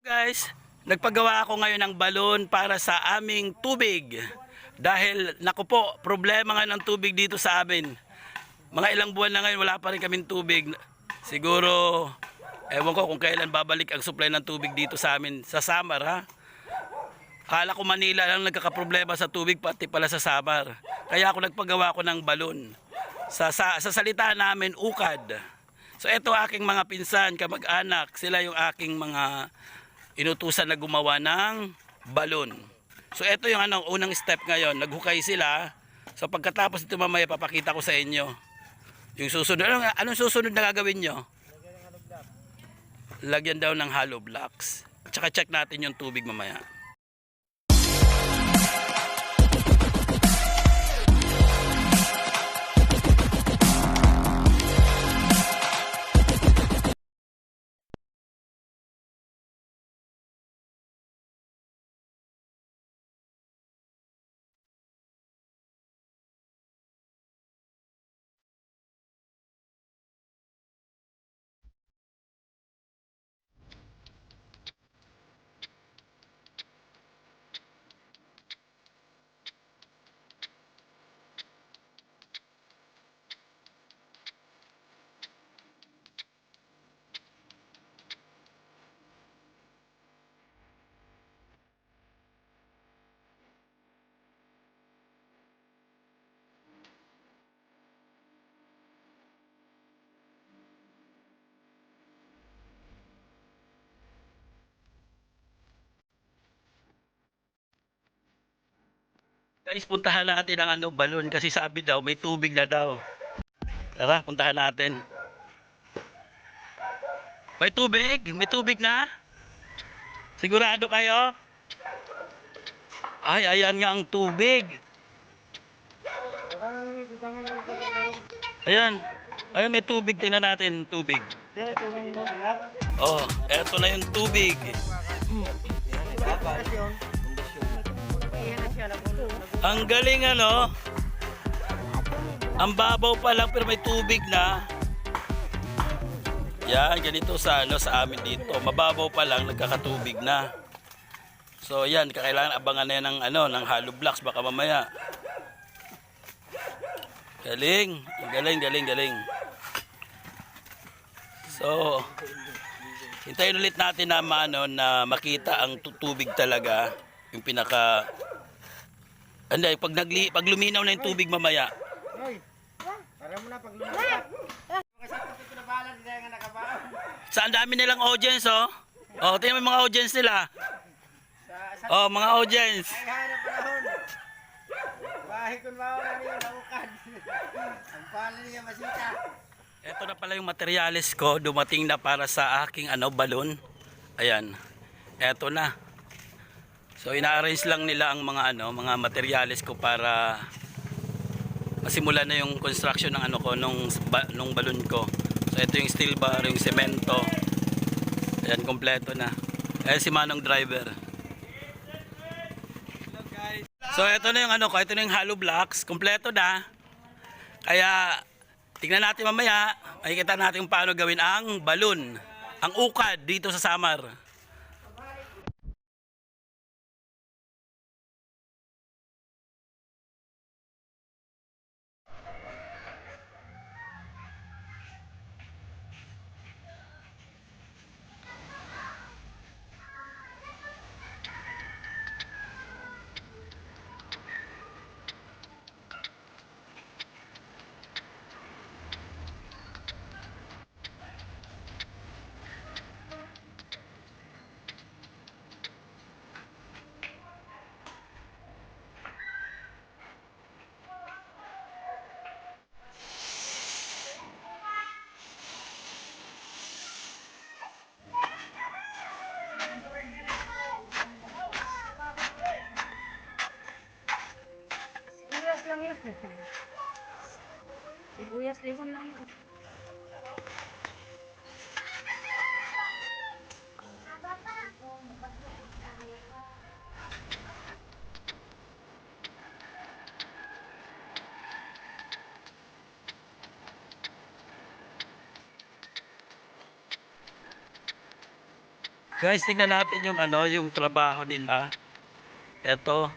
Guys, nagpagawa ako ngayon ng balon para sa aming tubig. Dahil naku po, problema nga ng tubig dito sa amin. Mga ilang buwan na ngayon wala pa rin kaming tubig. Siguro, ewan ko kung kailan babalik ang supply ng tubig dito sa amin sa Samar ha. Kala ko Manila lang nagkakaproblema sa tubig, pati pala sa Samar. Kaya ako nagpagawa ko ng balon. Sa salita namin, ukad. So ito aking mga pinsan, kamag-anak, sila yung aking mga inutusan na gumawa ng balon. So ito yung unang step ngayon, naghukay sila. So pagkatapos ito mamaya papakita ko sa inyo. Yung susunod, anong susunod na gagawin nyo? Lagyan daw ng hollow blocks. Tsaka check natin yung tubig mamaya. Guys, puntahan natin ang balon kasi sabi daw may tubig na daw. Tara, puntahan natin. May tubig na. Sigurado kayo? Ay, ayan nga ang tubig. Ayan. Ayun, may tubig. Tingnan natin tubig. Oh, eto na yung tubig. Ang galing Ang babaw pa lang pero may tubig na. Yan, ganito sa amin dito. Mababaw pa lang nagkakatubig na. So yan, kailangan abangan na yan ng hollow blocks baka mamaya. Galing, galing. So, hintayin ulit natin na makita ang tubig talaga, yung pinaka pag luminaw na yung tubig mamaya. Para mo na pag lumipat. Kasi ito na bahala nila nga nakabaon. Saan dami nilang audience Oh, tingnan mo yung mga audience nila. Oh, mga audience. Ay hanap panahon. Bahay kun mao na niyo naukan. Ang pala niya masita. Ito na pala yung materyales ko, dumating na para sa aking balon. Ayan. Ito na. So ina-arrange lang nila ang mga materyales ko para masimulan na yung construction ng nung balon ko. So ito yung steel bar, yung semento. Ayan, kompleto na. Ayan si Manong driver. So ito na yung ito na yung hollow blocks, kompleto na. Kaya tingnan natin mamaya, makikita natin kung paano gawin ang balon, ang ukad dito sa Samar. Sibuyas lang yun. Sibuyas limon lang yun. Guys, tingnan natin yung ano, yung trabaho nila. Ito,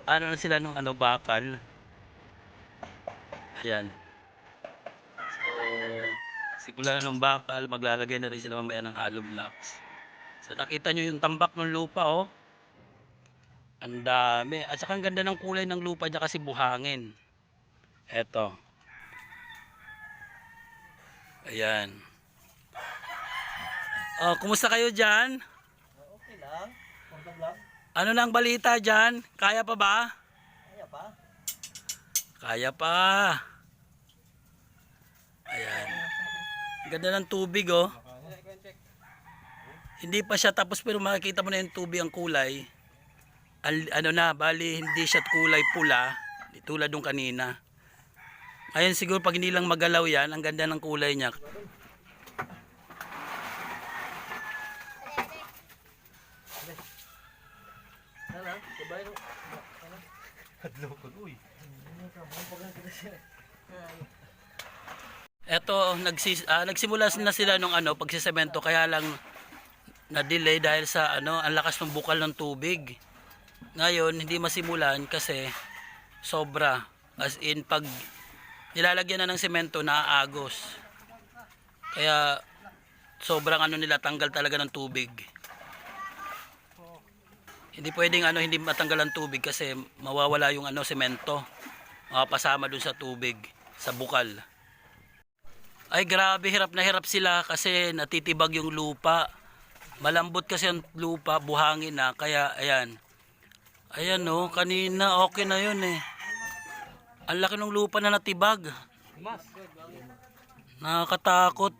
ano na sila nung ano, bakal. Ayan. So, simula na ng bakal, maglalagay na rin sila mamaya ng hollow blocks. So, nakita nyo yung tambak ng lupa, oh. Ang dami. At saka ang ganda ng kulay ng lupa niya kasi buhangin. Eto. Ayan. Oh, kumusta kayo dyan? Okay lang. Kontak lang. Ano nang balita dyan? Kaya pa ba? Kaya pa. Kaya pa. Ayan. Ganda ng tubig, oh. Hindi pa siya tapos pero makikita mo na yung tubig ang kulay. Ano na, bali hindi siya kulay pula. Tulad nung kanina. Ayun siguro pag hindi lang magalaw yan, ang ganda ng kulay niya. Ano? Sabay no. Ano? Hadlo ko uy. Eto, nagsimula na sila nung ano, pagsisemento kaya lang na-delay dahil sa ano, ang lakas ng bukal ng tubig. Ngayon, hindi masimulan kasi sobra. As in, pag nilalagyan na ng semento, naaagos. Kaya, sobrang ano nila, tanggal talaga ng tubig. Hindi pwedeng ano, hindi matanggal ang tubig kasi mawawala yung ano, semento. Mapasama dun sa tubig, sa bukal. Ay grabe, hirap na hirap sila kasi natitibag yung lupa. Malambot kasi ang lupa, buhangin na. Kaya ayan. Ayan no, kanina okay na yun eh. Ang laki ng lupa na natibag. Nakakatakot.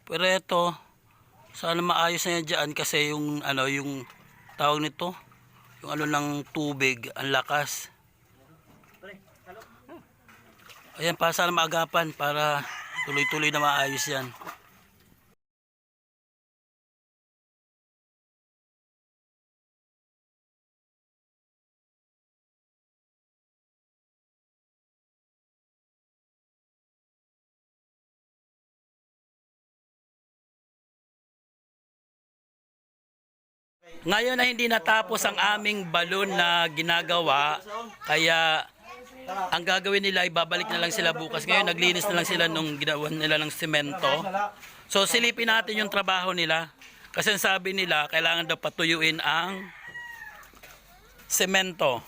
Pero ito, sana maayos na yan dyan kasi yung ano, yung tawag nito, yung ano ng tubig, ang lakas. Ayan, para sana maagapan para tuloy-tuloy na maayos yan. Ngayon na hindi natapos ang aming balon na ginagawa, kaya ang gagawin nila ay babalik na lang sila bukas. Ngayon naglinis na lang sila nung ginawa nila ng semento. So silipin natin yung trabaho nila. Kasi sabi nila kailangan daw patuyuin ang semento.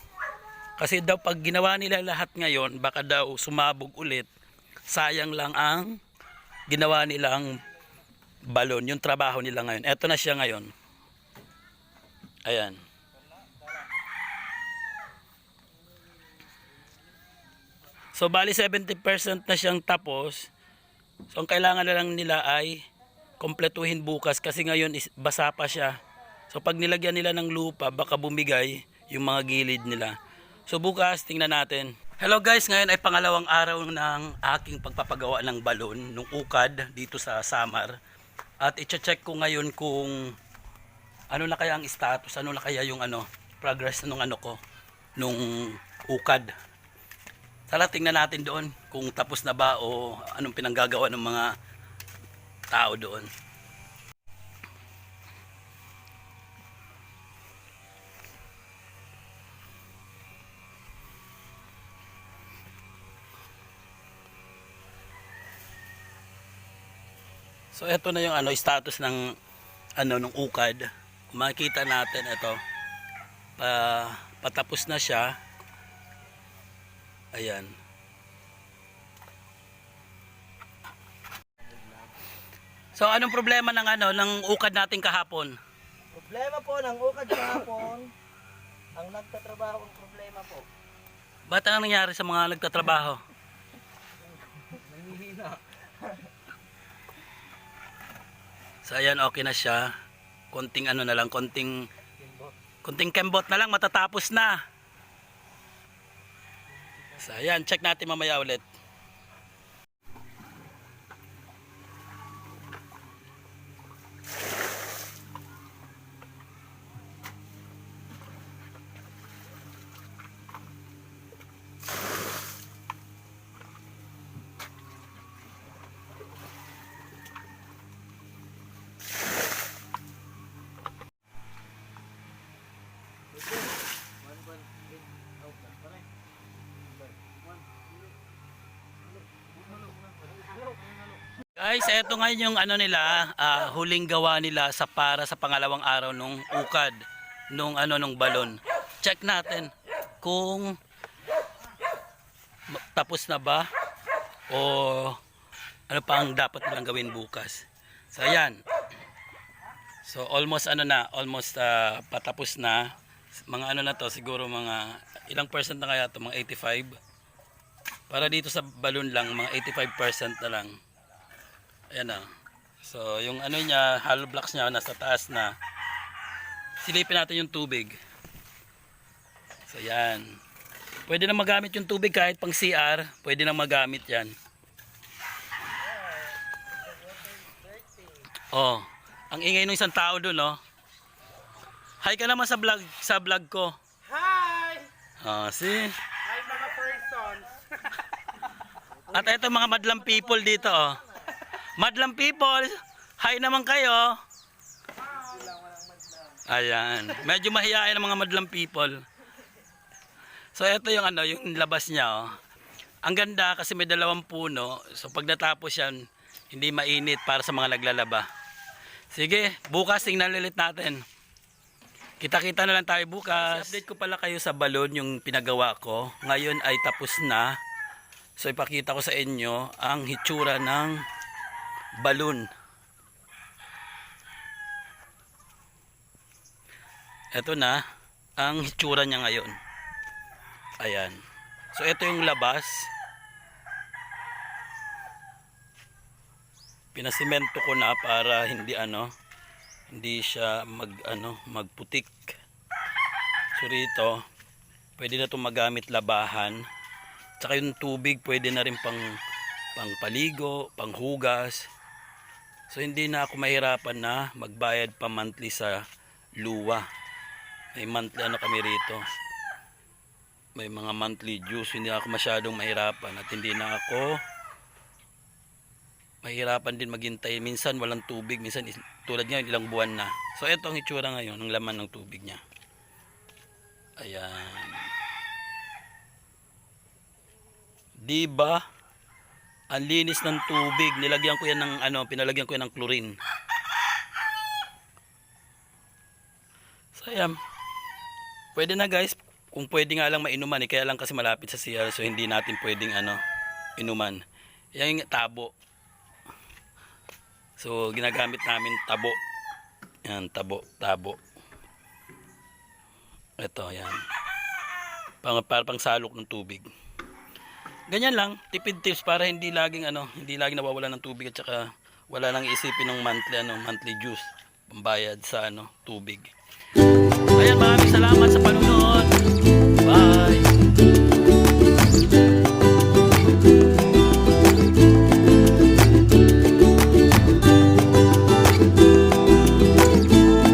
Kasi daw pag ginawa nila lahat ngayon, baka daw sumabog ulit. Sayang lang ang ginawa nilang balon, yung trabaho nila ngayon. Eto na siya ngayon. Ayan. So bali 70% na siyang tapos. So ang kailangan na lang nila ay kompletuhin bukas kasi ngayon basa pa siya. So pag nilagyan nila ng lupa baka bumigay yung mga gilid nila. So bukas tingnan natin. Hello guys, ngayon ay pangalawang araw ng aking pagpapagawa ng balon, nung ukad dito sa Samar. At i-check ko ngayon kung ano na kaya ang status, ano na kaya yung ano, progress nung ano ko, nung ukad. Tara tingnan natin doon kung tapos na ba o anong pinanggagawa ng mga tao doon. So ito na yung ano, status ng ano nung ukad. Kung makikita natin ito, patapos na siya. Ayan. So anong problema ng ano ng ukad natin kahapon? Problema po ng ukad kahapon. Ang nagtatrabaho ang problema po. Ba't ang nangyari sa mga nagtatrabaho? Nanghihina. So ayan, okay na siya. Konting ano na lang, konting kembot na lang, matatapos na. So ayan, check natin mamaya ulit. Guys, eto ngayon yung ano nila, huling gawa nila sa para sa pangalawang araw nung ukad, nung nung balon. Check natin kung tapos na ba o ano pa ang dapat nilang gawin bukas. So ayan. So almost almost patapos na. Mga ano na to, siguro mga ilang percent na kaya to, mga 85. Para dito sa balon lang, mga 85% na lang. Ayan na. So yung ano niya, hollow blocks niya nasa taas na. Silipin natin yung tubig. So yan. Pwede na magamit yung tubig kahit pang CR, pwede na magamit yan. Oh, ang ingay ng isang tao doon, oh. Hi ka naman sa vlog ko. Hi! Oh, see? Hi mga persons! At ito mga madlang people dito, oh. Madlang people, hi naman kayo. Ayan, medyo mahihain ang mga madlang people. So ito yung yung labas niya, oh. Ang ganda kasi may dalawang puno. So pag natapos yan, hindi mainit para sa mga naglalaba. Sige, bukas tingnan ulit natin. Kita-kita na lang tayo bukas. Update ko pala kayo sa balon yung pinagawa ko. Ngayon ay tapos na. So ipakita ko sa inyo ang hitsura ng balon. Ito na ang hitsura niya ngayon. Ayan. So ito yung labas. Pinasimento ko na para hindi siya magputik. So rito pwede na 'tong magamit labahan. Tsaka yung tubig pwede na rin pang paligo, panghugas. So hindi na ako mahirapan na magbayad pa monthly sa luwa. May monthly kami rito. May mga monthly dues, hindi ako masyadong mahirapan at hindi na ako mahirapan din maghintay. Minsan walang tubig, minsan tulad ngayon ilang buwan na. So ito ang itsura ngayon ng laman ng tubig niya. Ayan. Diba? Ang linis ng tubig. Nilagyan ko yan ng pinalagyan ko yan ng chlorine. So ayan. Pwede na guys. Kung pwede nga lang mainuman, kaya lang kasi malapit sa CR, so hindi natin pwedeng inuman. Yan yung tabo. So ginagamit namin tabo. Yan, tabo. Ito, yan. Para pang salok ng tubig. Ganyan lang, tipid tips para hindi laging nawawala ng tubig at saka wala nang isipin ng monthly dues, pambayad sa tubig. Ayan, maraming salamat sa panunod.